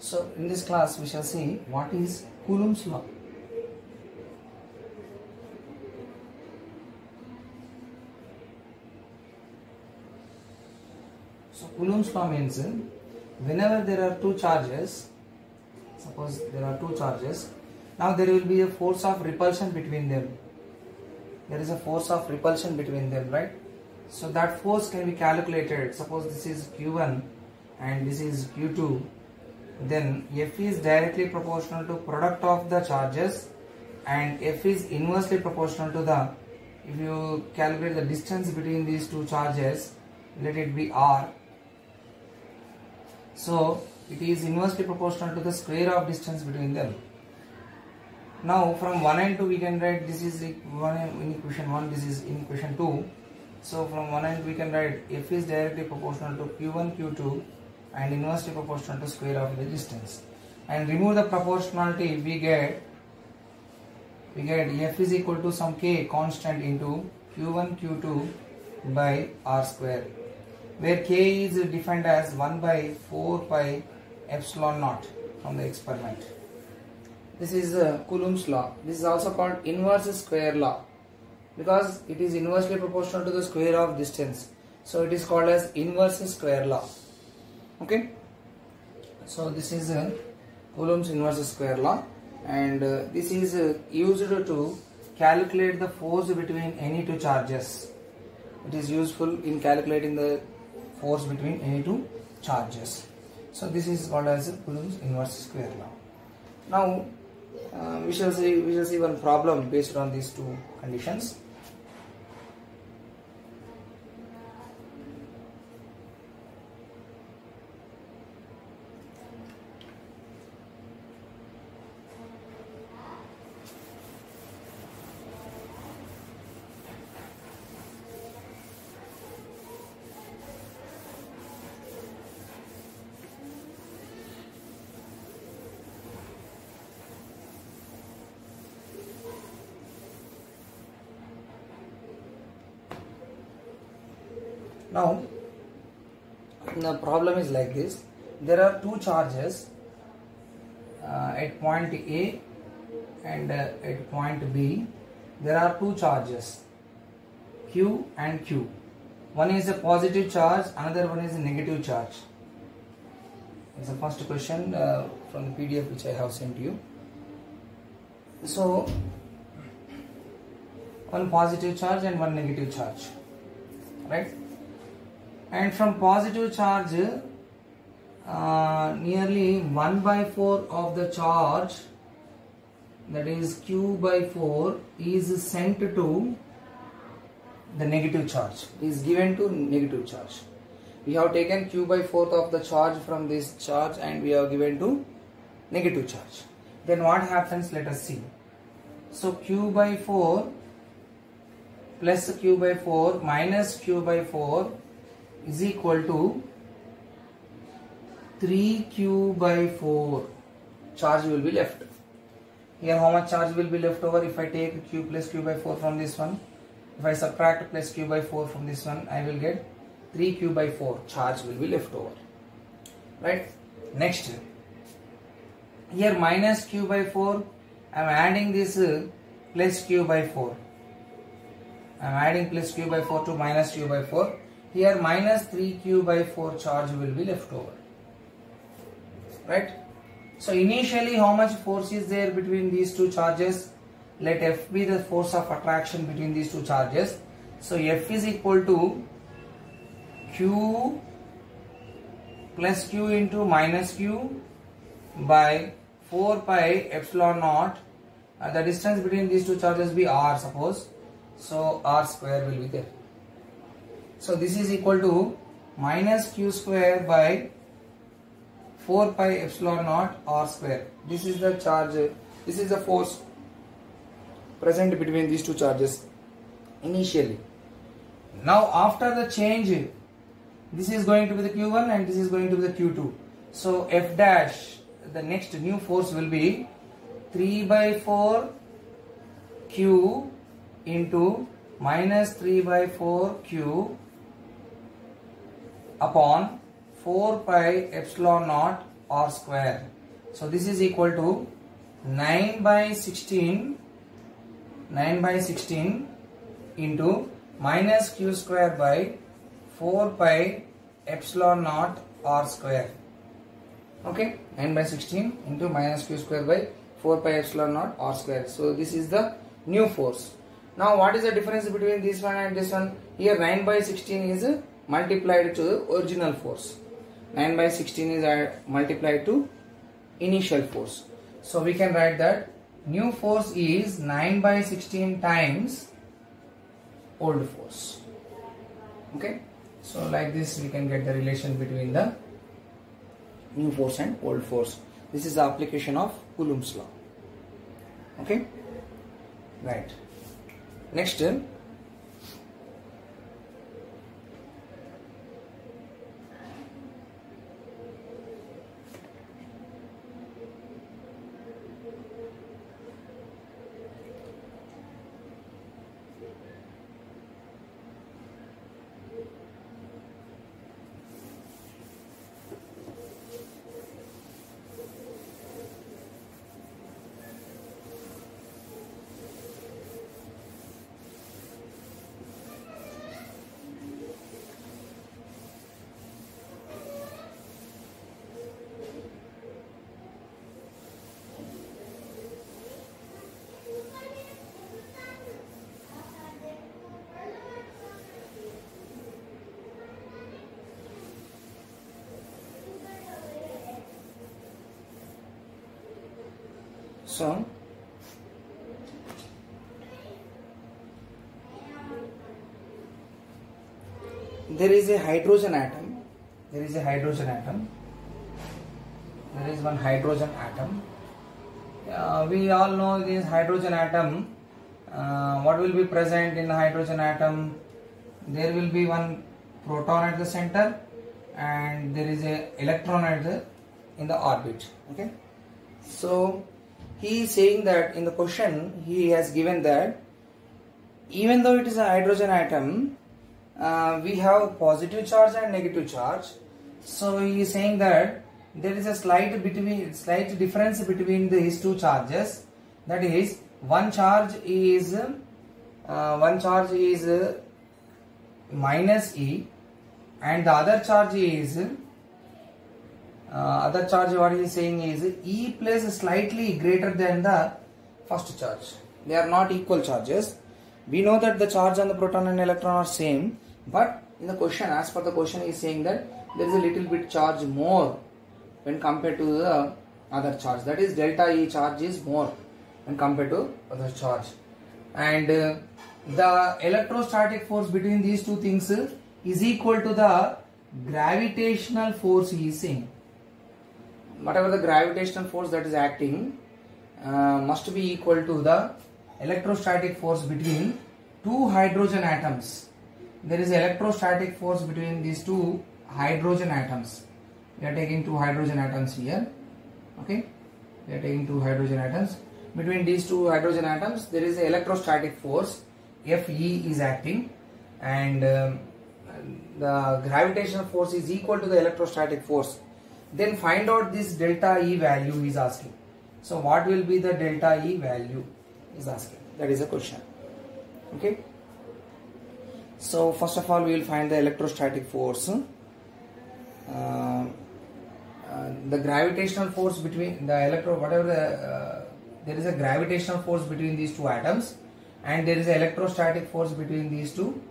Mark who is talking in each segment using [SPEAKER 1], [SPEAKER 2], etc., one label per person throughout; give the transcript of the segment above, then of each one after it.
[SPEAKER 1] So in this class we shall see what is Coulomb's law. So Coulomb's law means whenever there are two charges, suppose there are two charges, now there will be a force of repulsion between them. There is a force of repulsion between them, right? So that force can be calculated. Suppose this is Q1 and this is Q2. Then F is directly proportional to product of the charges and F is inversely proportional to the, if you calculate the distance between these two charges, let it be R. So it is inversely proportional to the square of distance between them. Now from 1 and 2 we can write this is one in equation 1, this is in equation 2. So from 1 and we can write F is directly proportional to Q1, Q2 and inversely proportional to square of the distance. And remove the proportionality, we get F is equal to some K constant into Q1, Q2 by R square, where K is defined as 1 by 4 pi epsilon naught from the experiment. This is Coulomb's law. This is also called inverse square law because it is inversely proportional to the square of distance. So it is called as inverse square law. Okay. So this is Coulomb's inverse square law, and this is used to calculate the force between any two charges. It is useful in calculating the force between any two charges. So this is called as Coulomb's inverse square law. Now we shall see one problem based on these two conditions. Now the problem is like this. There are two charges at point A and at point B. There are two charges Q and Q. One is a positive charge, another one is a negative charge. It's the first question from the PDF which I have sent to you. So one positive charge and one negative charge, right? And from positive charge, nearly 1 by 4 of the charge, that is Q by 4, is sent to the negative charge, is given to negative charge. We have taken Q by 4 of the charge from this charge and we have given to negative charge. Then what happens? Let us see. So Q by 4 plus Q by 4 minus Q by 4 is equal to 3Q by 4. Charge will be left. Here how much charge will be left over if I take Q plus Q by 4 from this one? If I subtract plus Q by 4 from this one, I will get 3Q by 4. Charge will be left over. Right? Next, here minus Q by 4, I am adding this plus Q by 4. I am adding plus Q by 4 to minus Q by 4. Here minus 3Q by 4 charge will be left over. Right? So initially how much force is there between these two charges? Let F be the force of attraction between these two charges. So F is equal to Q plus Q into minus Q by 4 pi epsilon naught. The distance between these two charges be R, suppose. So R square will be there. So this is equal to minus Q square by 4 pi epsilon naught R square. This is the charge, this is the force present between these two charges initially. Now after the change, this is going to be the Q1 and this is going to be the Q2. So F dash, the next new force will be 3 by 4 Q into minus 3 by 4 Q upon 4 pi epsilon naught r square. So this is equal to 9 by 16 into minus q square by 4 pi epsilon naught r square. Okay, 9 by 16 into minus q square by 4 pi epsilon naught r square. So this is the new force. Now what is the difference between this one and this one? Here 9 by 16 is multiplied to the original force. 9 by 16 is multiplied to initial force. So we can write that new force is 9 by 16 times old force. Okay, so like this we can get the relation between the new force and old force. This is the application of Coulomb's law. Okay, right. Next, so there is a hydrogen atom. There is one hydrogen atom. We all know this hydrogen atom. What will be present in the hydrogen atom? There will be one proton at the center, and there is a electron in the orbit. Okay, so he is saying that in the question he has given that even though it is a hydrogen atom, we have positive charge and negative charge. So he is saying that there is a slight difference between these two charges. That is, one charge is minus E, and the other charge is what he is saying is E plus slightly greater than the first charge. They are not equal charges. We know that the charge on the proton and electron are same, but in the question, as per the question, is saying that there is a little bit charge more when compared to the other charge. That is, delta E charge is more when compared to other charge. And the electrostatic force between these two things is equal to the gravitational force he is saying. Whatever the gravitational force that is acting must be equal to the electrostatic force between two hydrogen atoms. There is electrostatic force between these two hydrogen atoms. We are taking two hydrogen atoms here. Okay, we are taking two hydrogen atoms. Between these two hydrogen atoms, there is an electrostatic force Fe is acting, and the gravitational force is equal to the electrostatic force. Then find out this delta E value he is asking. So what will be the delta E value is asking. That is the question. Okay. So first of all we will find the electrostatic force. The gravitational force between the there is a gravitational force between these two atoms, and there is an electrostatic force between these two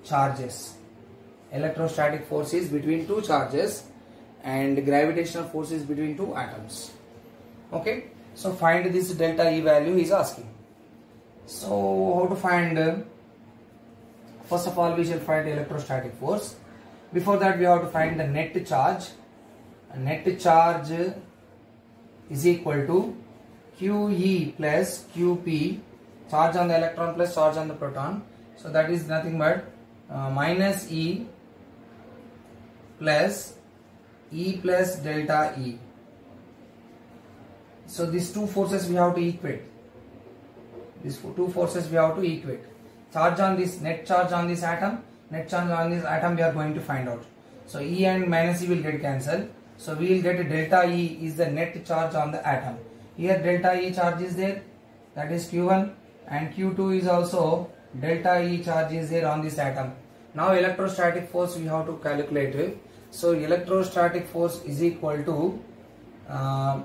[SPEAKER 1] charges. Electrostatic force is between two charges, and gravitational force is between two atoms. Okay, so find this delta E value he is asking. So how to find? First of all we shall find electrostatic force. Before that we have to find the net charge. Net charge is equal to QE plus QP, charge on the electron plus charge on the proton. So that is nothing but minus E plus delta E. So these two forces we have to equate. Charge on this, net charge on this atom, we are going to find out. So E and minus E will get cancelled. So we will get delta E is the net charge on the atom. Here delta E charge is there, that is Q1, and Q2 is also delta E charge is there on this atom. Now electrostatic force we have to calculate it. So electrostatic force is equal to Q1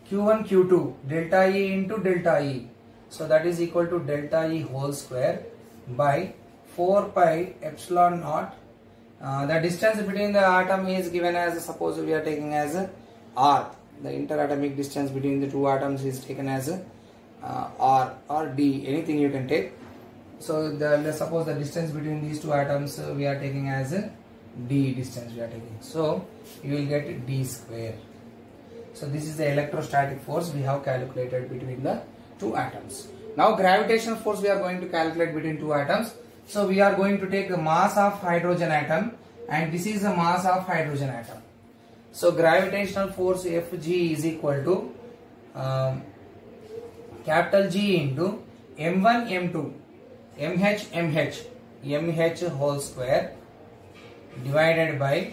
[SPEAKER 1] Q2 delta E into delta E. So that is equal to delta E whole square by 4 pi epsilon naught. The distance between the atom is given as, suppose we are taking as R. The interatomic distance between the two atoms is taken as R or D, anything you can take. So let's suppose the distance between these two atoms we are taking as D distance we are taking. So you will get D square. So this is the electrostatic force we have calculated between the two atoms. Now gravitational force we are going to calculate between two atoms. So we are going to take the mass of hydrogen atom, and this is the mass of hydrogen atom. So gravitational force Fg is equal to capital G into M1 M2 mh whole square divided by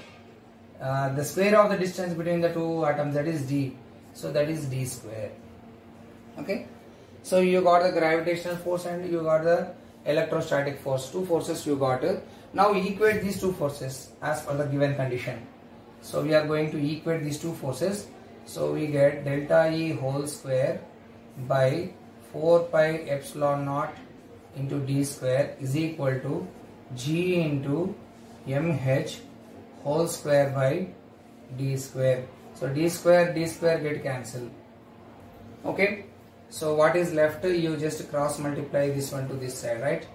[SPEAKER 1] the square of the distance between the two atoms, that is D. So that is D square. Okay. So you got the gravitational force and you got the electrostatic force. Two forces you got. Now equate these two forces as per the given condition. So we are going to equate these two forces. So we get delta E whole square by 4 pi epsilon naught into D square is equal to G into mh whole square by D square. So D square get cancelled. Okay. So what is left? You just cross multiply this one to this side, right?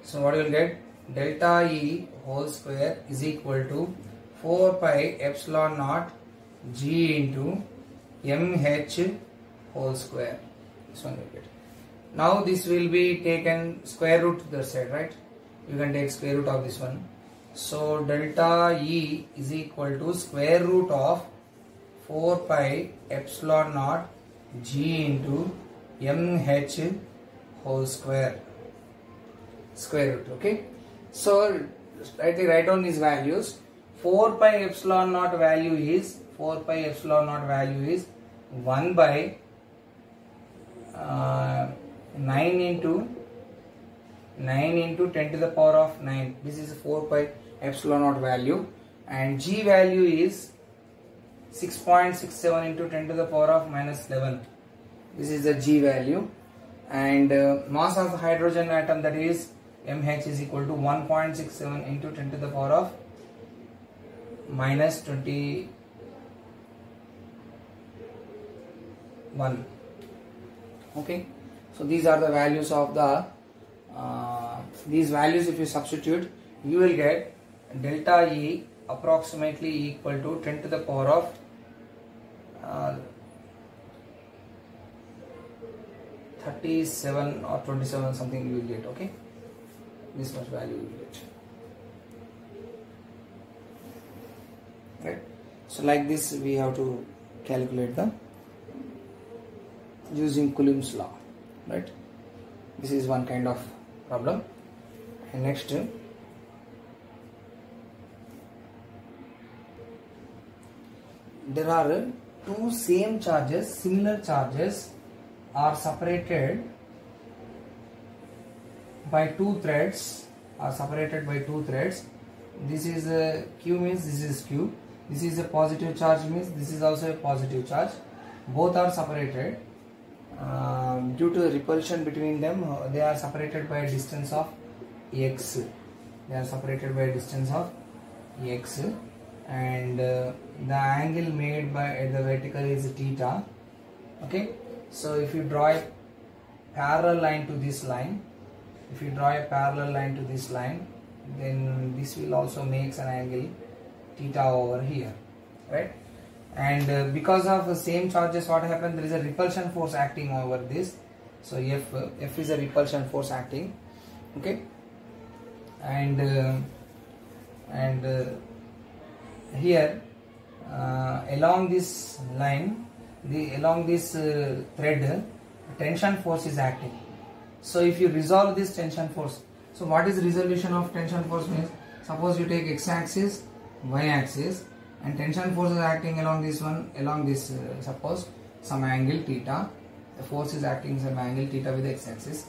[SPEAKER 1] So what you will get? Delta E whole square is equal to 4 pi epsilon naught G into mh whole square. This one you will get. Now this will be taken square root to the side, right? You can take square root of this one. So delta E is equal to square root of 4 pi epsilon naught G into mh whole square root. Okay. So write down these values. 4 pi epsilon naught value is 1 by 9 into 10 to the power of 9. This is 4 pi epsilon naught value, and G value is 6.67 into 10 to the power of minus 11. This is the G value, and mass of the hydrogen atom, that is mh, is equal to 1.67 into 10 to the power of minus 21. Okay. So these are the values of the these values. If you substitute, you will get delta E approximately equal to 10 to the power of 37 or 27 something you will get. Okay, this much value you will get. Right. So like this we have to calculate the using Coulomb's law. Right. This is one kind of problem. And next, there are two same charges, similar charges are separated by two threads. This is Q means this is Q. This is a positive charge means this is also a positive charge. Both are separated. Due to repulsion between them, they are separated by a distance of x. And the angle made by at the vertical is theta. Okay. So if you draw a parallel line to this line, then this will also makes an angle theta over here, right? And because of the same charges, what happens? There is a repulsion force acting over this. So F is a repulsion force acting. Okay. And here along this line, along this thread, tension force is acting. So if you resolve this tension force, so what is resolution of tension force means? Suppose you take x-axis, y-axis, and tension force is acting along this one, along this suppose some angle theta. The force is acting some angle theta with the x-axis.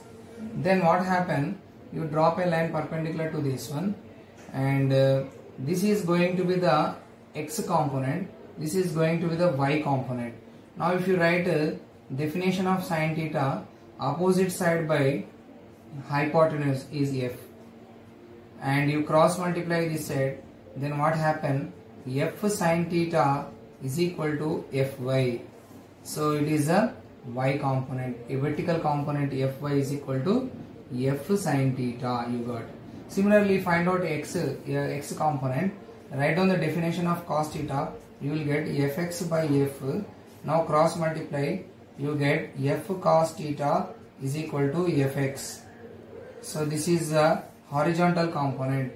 [SPEAKER 1] Then what happen? You drop a line perpendicular to this one, and this is going to be the x component. This is going to be the y component. Now if you write definition of sin theta, opposite side by hypotenuse is f, and you cross multiply this side, then what happen? F sin theta is equal to fy. So it is a y component, a vertical component fy is equal to f sin theta, you got. Similarly, find out x component, write down the definition of cos theta, you will get fx by f. Now cross multiply, you get f cos theta is equal to fx. So this is the horizontal component.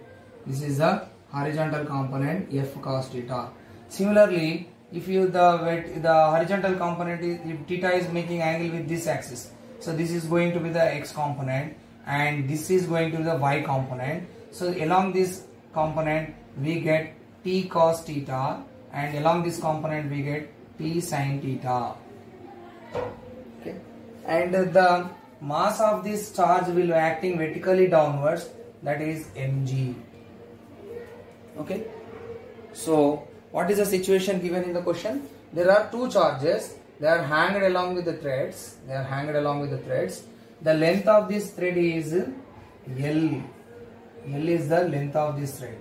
[SPEAKER 1] This is the horizontal component f cos theta. Similarly, if you the horizontal component is, if theta is making angle with this axis, so this is going to be the x component and this is going to be the y component. So along this component we get t cos theta, and along this component we get t sin theta. Okay, and the mass of this charge will be acting vertically downwards, that is mg. Okay, so what is the situation given in the question? There are two charges, they are hanged along with the threads, the length of this thread is L. L is the length of this thread.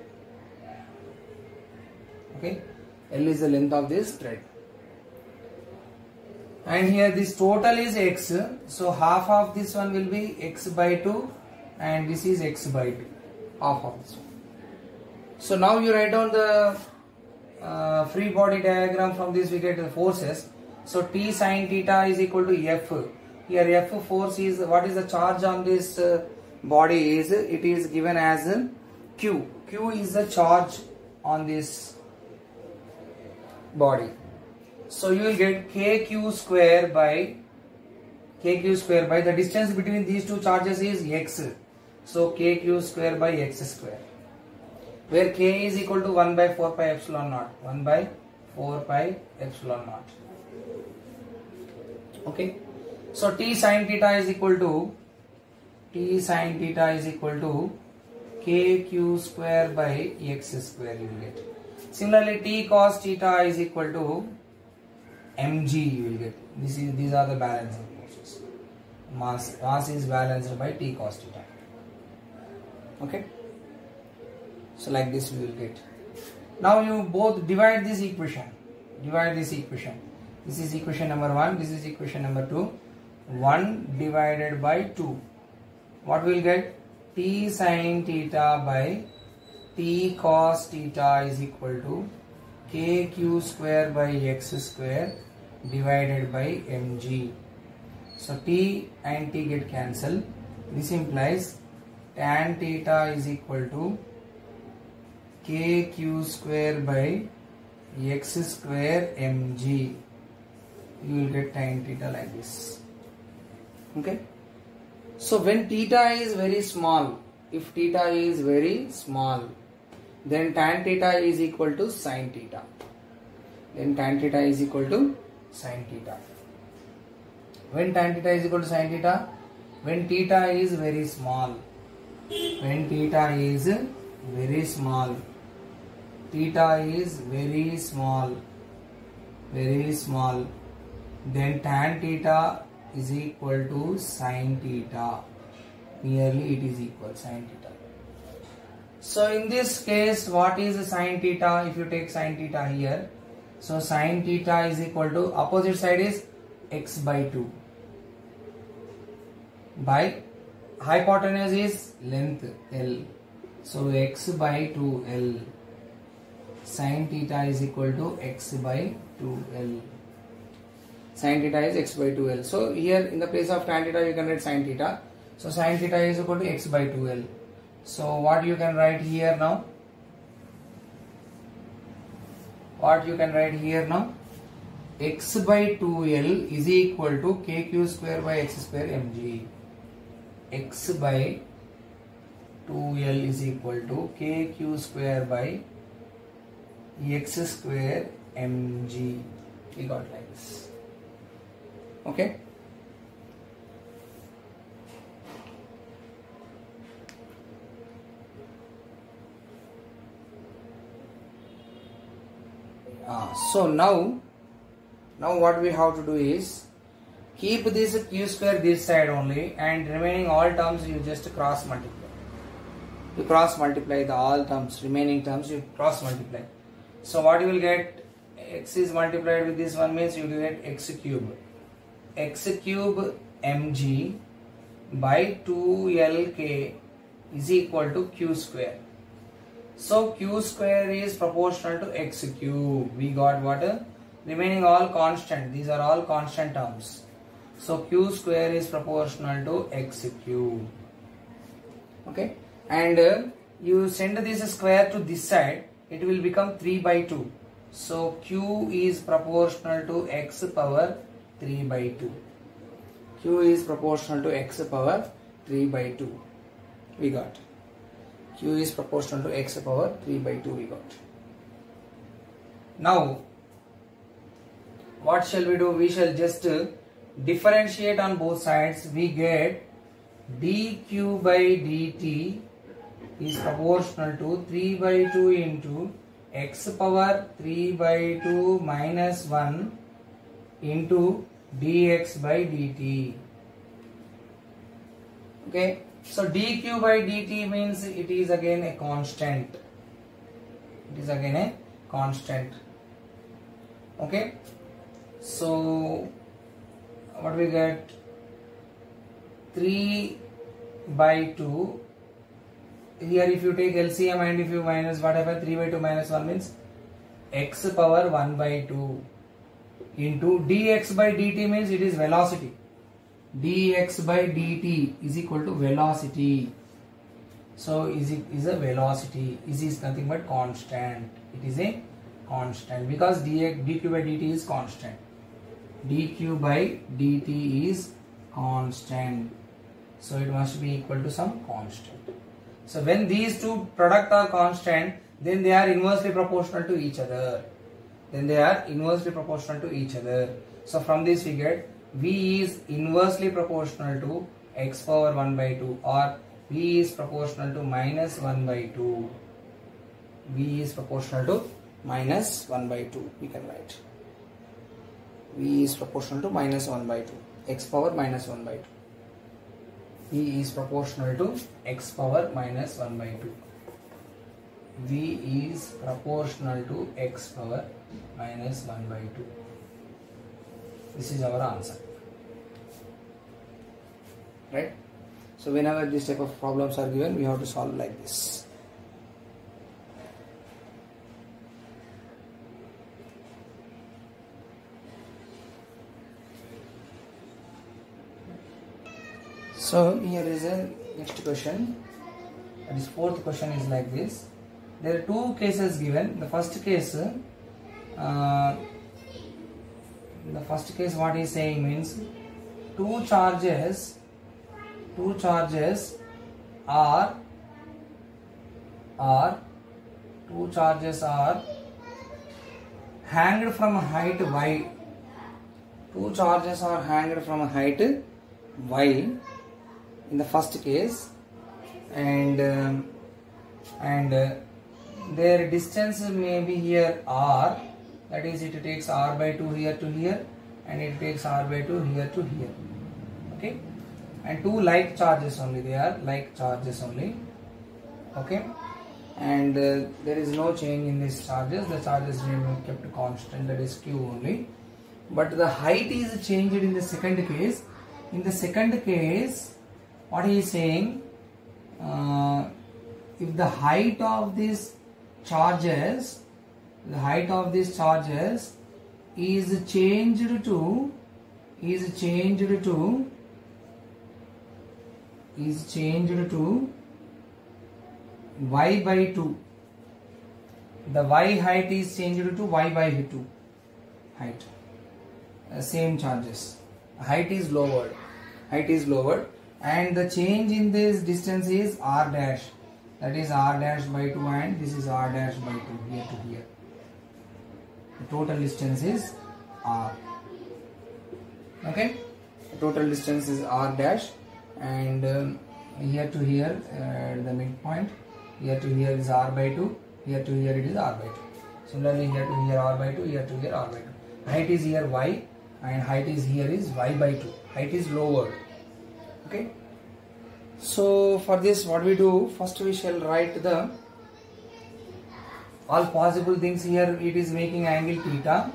[SPEAKER 1] Okay, L is the length of this thread. And here this total is x, so half of this one will be x by 2 and this is x by 2, half of this one. So now you write down the free body diagram. From this we get the forces. So T sin theta is equal to F. Here F force is, what is the charge on this body is, it is given as Q. Q is the charge on this body. So you will get kq square by the distance between these two charges is x. So kq square by x square, where k is equal to 1 by 4 pi epsilon naught. 1 by 4 pi epsilon naught. Okay. So T sin theta is equal to kq square by x square you will get. Similarly, T cos theta is equal to mg you will get. These are the balancing forces. Mass is balanced by T cos theta. Okay. So like this we will get. Now you both divide this equation. This is equation number 1. This is equation number 2. 1 divided by 2. What we will get? T sin theta by T cos theta is equal to kq square by x square divided by mg. So T and T get cancelled. This implies tan theta is equal to kq square by x square mg. You will get tan theta like this. Okay. So when theta is very small, if theta is very small, then tan theta is equal to sin theta. When tan theta is equal to when theta is very small. Then tan theta is equal to sin theta. Nearly it is equal sin theta. So in this case, what is sin theta? If you take sin theta here, so sin theta is equal to, opposite side is x by 2 by hypotenuse is length L. So x by 2L. Sin theta is equal to x by 2L. Sin theta is x by 2L. So here in the place of tan theta you can write sin theta. So sin theta is equal to x by 2L. So what you can write here now? X by 2L is equal to kq square by x square mg. X by 2L is equal to kq square by x square mg. We got like this. Okay. So now what we have to do is keep this q square this side only, and remaining all terms you just cross multiply. You cross multiply the all terms, remaining terms you cross multiply. So what you will get, x is multiplied with this one means you will get x cube mg by 2lk is equal to q square. So q square is proportional to x cube. We got what? Remaining all constant. These are all constant terms. So q square is proportional to x cube. Okay. And you send this square to this side, it will become 3 by 2. So q is proportional to x power 3 by 2. Q is proportional to x power 3 by 2. We got. Q is proportional to x power 3 by 2 we got. Now, what shall we do? We shall just differentiate on both sides. We get dq by dt is proportional to 3 by 2 into x power 3 by 2 minus 1 into dx by dt. Okay. So dq by dt means it is again a constant. It is again a constant. Okay. So what we get? 3 by 2. Here if you take LCM and if you minus whatever, 3 by 2 minus 1 means x power 1 by 2 into dx by dt means it is velocity. Dx by dt is equal to velocity. So is a velocity. Is nothing but constant. It is a constant because dq by dt is constant. dq by dt is constant. So it must be equal to some constant. So when these two products are constant, then they are inversely proportional to each other. So from this we get V is inversely proportional to x power 1 by 2 or V is proportional to minus 1 by 2. V is proportional to minus 1 by 2. We can write. V is proportional to minus 1 by 2. X power minus 1 by 2. V is proportional to x power minus 1 by 2. V is proportional to x power minus 1 by 2. This is our answer. Right? So whenever this type of problems are given, we have to solve like this. So here is a next question. That is fourth question is like this. There are two cases given. The first case what he is saying means two charges are hanged from a height y. Two charges are hanged from a height y in the first case, and their distance may be here r, that is it takes r by 2 here to here and it takes r by 2 here to here. Okay, and two like charges only, they are like charges only. Okay, and there is no change in these charges, the charges remain kept constant, that is q only, but the height is changed in the second case. In the second case, what he is saying, if the height of these charges is changed to y by 2, the y height is changed to y by 2 height, same charges, height is lowered, and the change in this distance is r dash, that is r dash by 2 and this is r dash by 2 here to here. the total distance is r. Okay, the total distance is r dash, and here to here the midpoint, here to here is r by 2, here to here it is r by 2. Similarly here to here r by 2, here to here r by 2. Height is here y, and height is here is y by 2. Height is lowered. Okay, so for this what we do, first we shall write the all possible things. Here it is making angle theta.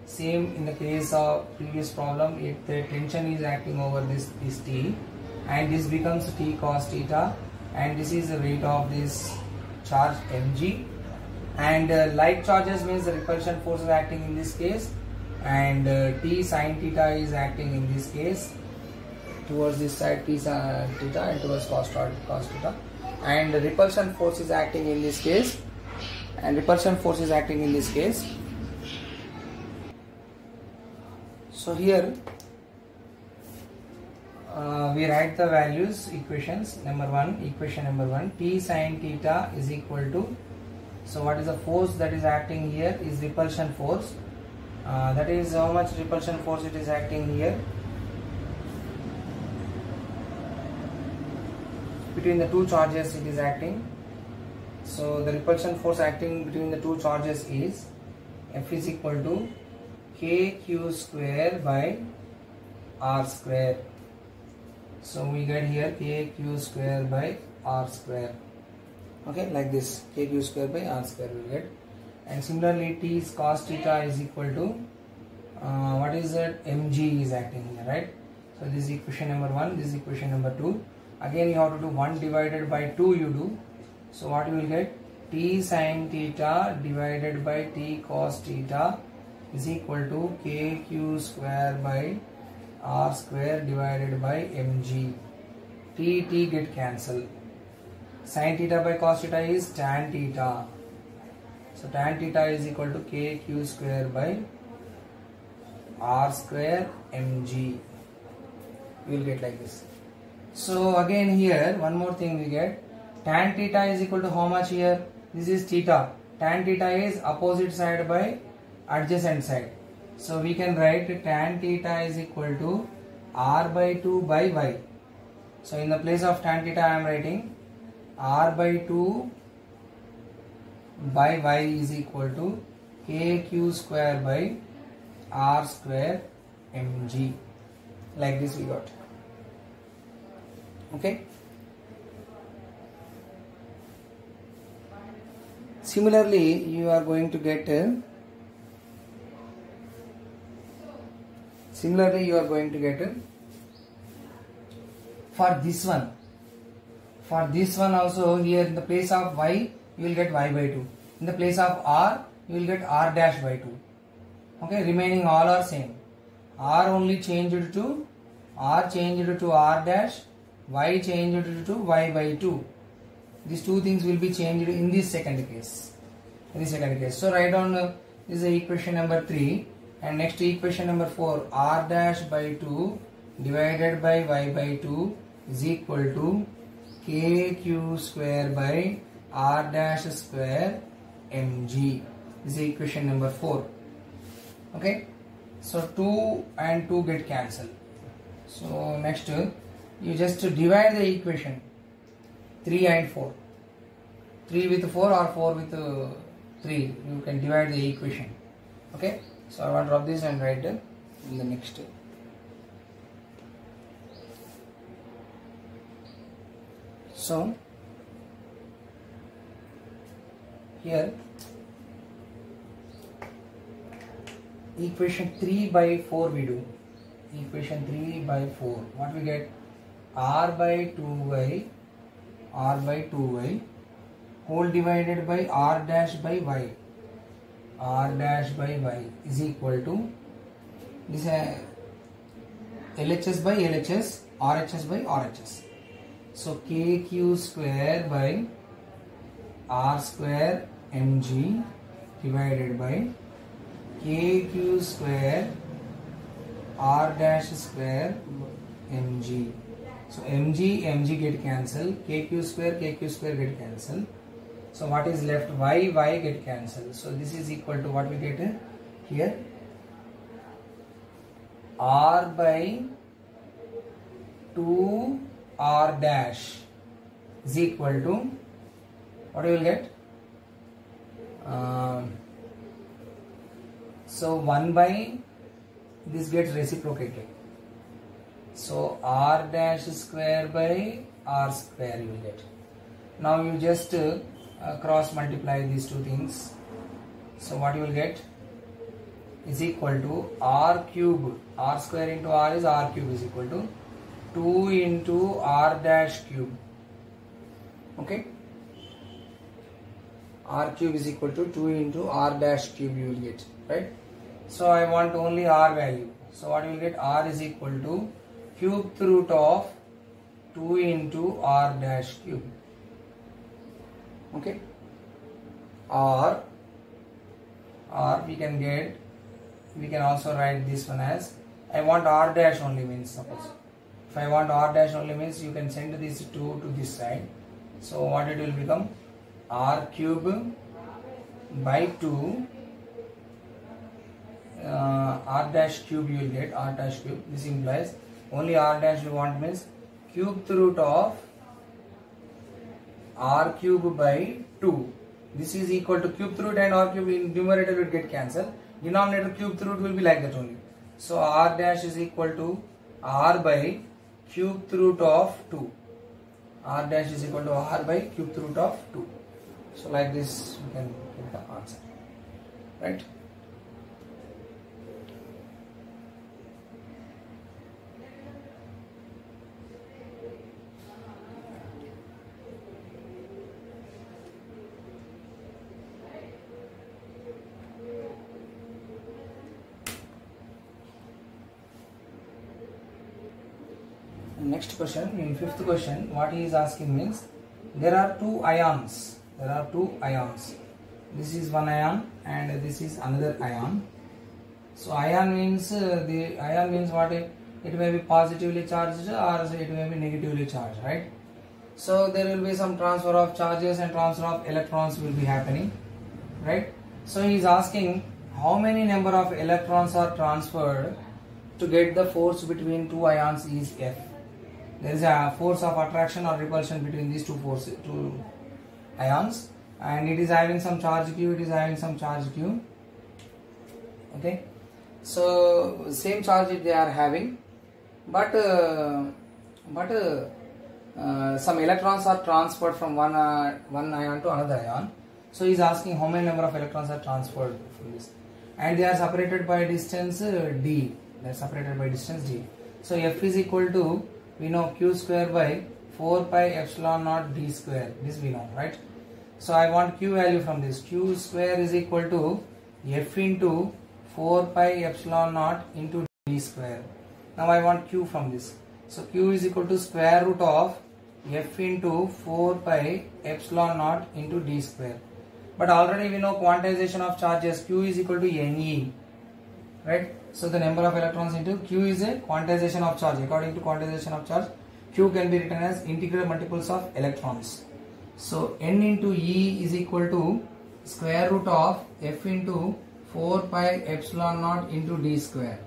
[SPEAKER 1] Same in the case of previous problem, if the tension is acting over this T, and this becomes T cos theta, and this is the weight of this charge mg, and like charges means the repulsion force is acting in this case, and T sin theta is acting in this case towards this side, T sin theta, and towards cos theta, and the repulsion force is acting in this case, and repulsion force is acting in this case. So here we write the values, equations. Equation number 1, T sin theta is equal to, so what is the force that is acting here is repulsion force. That is how much repulsion force it is acting here between the two charges it is acting. So the repulsion force acting between the two charges is F is equal to kq square by r square. So we get here kq square by r square. Okay, like this, kq square by r square we get. And similarly T cos theta is equal to what is that, mg is acting here, right? So this is equation number 1, this is equation number 2. Again you have to do 1 divided by 2 you do. So what you will get, T sin theta divided by T cos theta is equal to kq square by r square divided by mg. T get cancelled. Sin theta by cos theta is tan theta. So tan theta is equal to kq square by r square mg. We will get like this. So again here one more thing we get, tan theta is equal to how much here? This is theta. Tan theta is opposite side by adjacent side. So we can write tan theta is equal to r by 2 by y. So in the place of tan theta I am writing r by 2 by y is equal to kq square by r square mg. Like this we got. Okay. Similarly you are going to get for this one also, here in the place of y you will get y by 2, in the place of r you will get r dash by 2. Okay, remaining all are same. R only changed to r dash, y changed to y by 2. These two things will be changed in this second case. So write down this is equation number 3, and next equation number 4, r dash by 2 divided by y by 2 is equal to kq square by r dash square mg. This is equation number 4. Okay, so 2 and 2 get cancelled. So next you just divide the equation 3 and 4. 3 with 4 or 4 with 3. You can divide the equation. Okay, so I want to drop this and write in the next. So here equation 3 by 4 we do. Equation 3 by 4. What we get? R by 2y whole divided by r dash by y. R dash by y is equal to this LHS by LHS, RHS by RHS. So kq square by r square mg divided by kq square r dash square mg. So mg get cancelled, kq square get cancelled. So what is left? Y get cancelled. So this is equal to what we get? here r by 2 r dash is equal to, what you will get? So 1 by this gets reciprocated. So r dash square by r square you will get. Now you just cross multiply these two things. So what you will get is equal to r cube. R square into r is r cube is equal to 2 into r dash cube. Okay. R cube is equal to 2 into r dash cube you will get, right? So I want only r value. So what you will get? R is equal to cubed root of 2 into r dash cube. Okay. Or we can also write this one as, I want r dash only means, suppose if I want r dash only means you can send this 2 to this side. So what it will become? R cube by 2 r dash cube you will get, r dash cube. This implies only r dash you want means cubed root of r cube by 2. This is equal to cubed root and r cube in numerator will get cancelled. Denominator cubed root will be like that only. So r dash is equal to r by cubed root of 2. R dash is equal to r by cubed root of 2. So like this we can get the answer, right? Next question, in fifth question, what he is asking means, there are two ions. This is one ion and this is another ion. So ion means what? It may be positively charged or it may be negatively charged, right? So there will be some transfer of charges and transfer of electrons will be happening, right? So he is asking how many number of electrons are transferred to get the force between two ions is F. There is a force of attraction or repulsion between these two ions, and it is having some charge q, okay. So same charge they are having, but some electrons are transferred from one ion to another ion. So he is asking how many number of electrons are transferred from this, and they are separated by distance d. So F is equal to, we know, q square by 4 pi epsilon naught d square. This we know, right? So I want q value from this. Q square is equal to F into 4 pi epsilon naught into d square. Now I want q from this. So q is equal to square root of F into 4 pi epsilon naught into d square. But already we know quantization of charges, q is equal to Ne, right? So the number of electrons into q is a quantization of charge. According to quantization of charge, q can be written as integral multiples of electrons. So n into E is equal to square root of F into 4 pi epsilon naught into d square.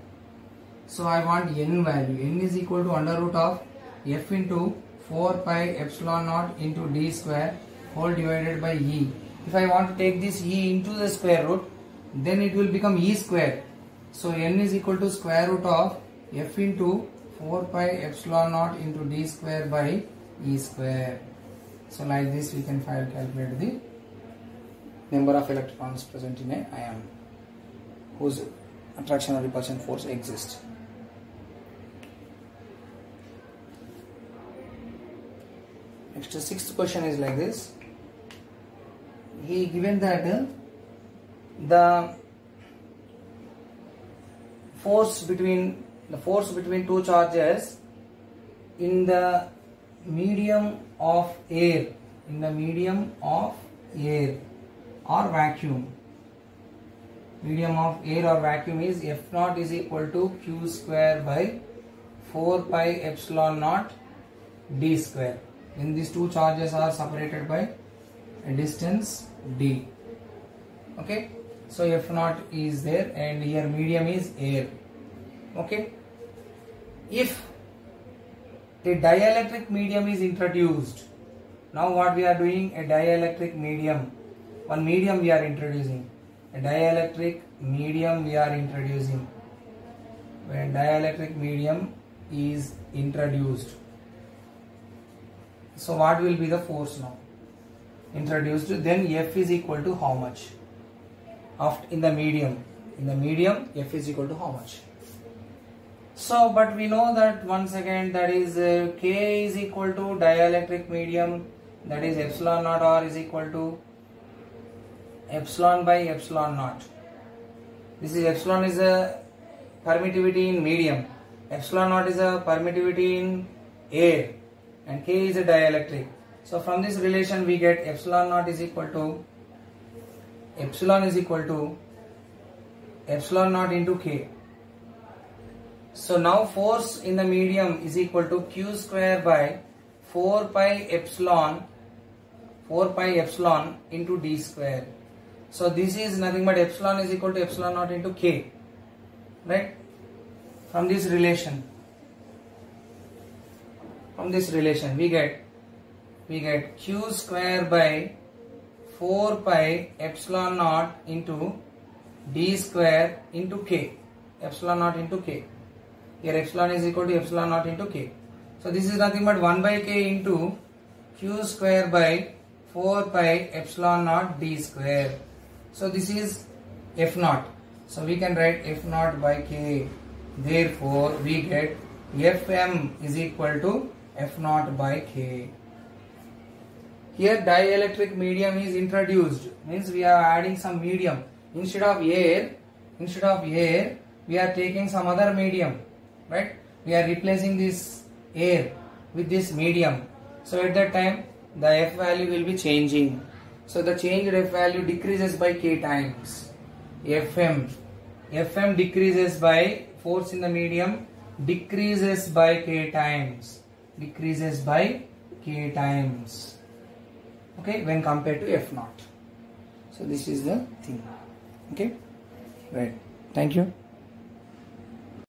[SPEAKER 1] So I want n value. N is equal to under root of F into 4 pi epsilon naught into d square whole divided by E. If I want to take this E into the square root, then it will become E square. So n is equal to square root of F into 4 pi epsilon naught into d square by E square. So like this we can calculate the number of electrons present in an ion whose attraction or repulsion force exists. Next, the sixth question is like this. He given that the force between two charges in the medium of air, or vacuum. Medium of air or vacuum is F naught is equal to q square by 4 pi epsilon naught d square. When these two charges are separated by a distance d. Okay. So F naught is there, and here medium is air. Okay. If a dielectric medium is introduced, now what we are doing, a dielectric medium, one medium we are introducing, a dielectric medium we are introducing. When dielectric medium is introduced, so what will be the force now introduced? Then F is equal to how much? After in the medium F is equal to how much? So but we know that, once again, that is K is equal to dielectric medium, that is epsilon naught R is equal to epsilon by epsilon naught. This is epsilon is a permittivity in medium, epsilon naught is a permittivity in air, and K is a dielectric. So from this relation we get epsilon naught is equal to epsilon naught into K. So now force in the medium is equal to Q square by 4 pi epsilon into D square. So this is nothing but epsilon is equal to epsilon naught into K, right? From this relation we get Q square by 4 pi epsilon naught into D square into K, epsilon naught into K. Here epsilon is equal to epsilon naught into K. So this is nothing but 1 by K into Q square by 4 pi epsilon naught D square. So this is F naught. So we can write F naught by K. Therefore we get Fm is equal to F naught by K. Here dielectric medium is introduced, means we are adding some medium. Instead of air we are taking some other medium, right? We are replacing this air with this medium. So at that time the F value will be changing. So the changed F value decreases by K times. Fm decreases by, force in the medium decreases by K times. Okay, when compared to F naught. So this is the thing. Okay, right. Thank you.